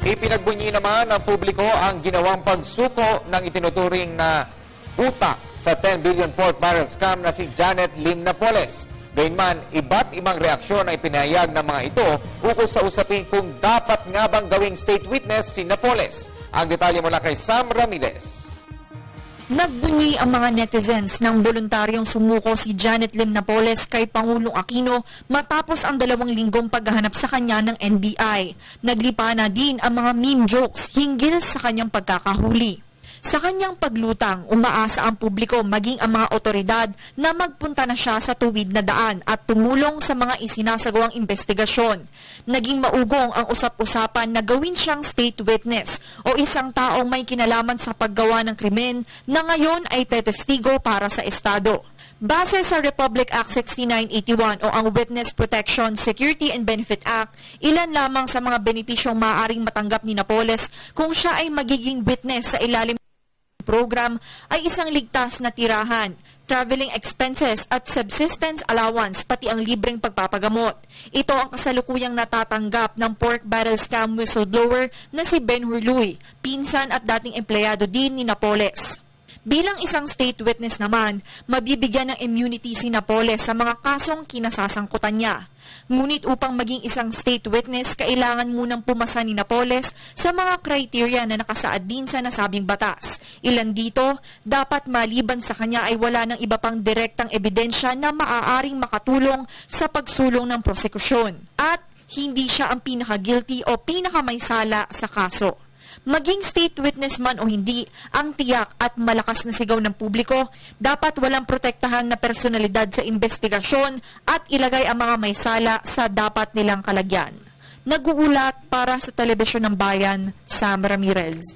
Ipinagbunyi naman ng publiko ang ginawang pagsuko ng itinuturing na utak sa 10 billion pork barrel scam na si Janet Lim Napoles. Gayunman, iba't ibang reaksyon ay pinahayag ng mga ito ukol sa usapin kung dapat nga bang gawing state witness si Napoles. Ang detalye mula kay Sam Ramirez. Nagbunyi ang mga netizens nang voluntaryong sumuko si Janet Lim Napoles kay Pangulong Aquino matapos ang 2 linggong paghahanap sa kanya ng NBI. Naglipa na din ang mga meme jokes hinggil sa kanyang pagkakahuli. Sa kanyang paglutang, umaasa ang publiko maging ang mga otoridad na magpunta na siya sa tuwid na daan at tumulong sa mga isinasagawang investigasyon. Naging maugong ang usap-usapan na gawin siyang state witness o isang taong may kinalaman sa paggawa ng krimen na ngayon ay tetestigo para sa Estado. Base sa Republic Act 6981 o ang Witness Protection, Security and Benefit Act, ilan lamang sa mga benepisyong maaaring matanggap ni Napoles kung siya ay magiging witness sa ilalim program ay isang ligtas na tirahan, traveling expenses at subsistence allowance pati ang libreng pagpapagamot. Ito ang kasalukuyang natatanggap ng pork barrel scam whistleblower na si Ben Hurluy, pinsan at dating empleyado din ni Napoles. Bilang isang state witness naman, mabibigyan ng immunity si Napoles sa mga kasong kinasasangkutan niya. Ngunit upang maging isang state witness, kailangan munang pumasa ni Napoles sa mga kriteria na nakasaad din sa nasabing batas. Ilan dito, dapat maliban sa kanya ay wala ng iba pang direktang ebidensya na maaaring makatulong sa pagsulong ng prosekusyon. At hindi siya ang pinaka-guilty o pinaka-maysala sa kaso. Maging state witness man o hindi, ang tiyak at malakas na sigaw ng publiko, dapat walang protektahan na personalidad sa investigasyon at ilagay ang mga may sala sa dapat nilang kalagyan. Nag-uulat para sa Telebisyon ng Bayan, Sam Ramirez.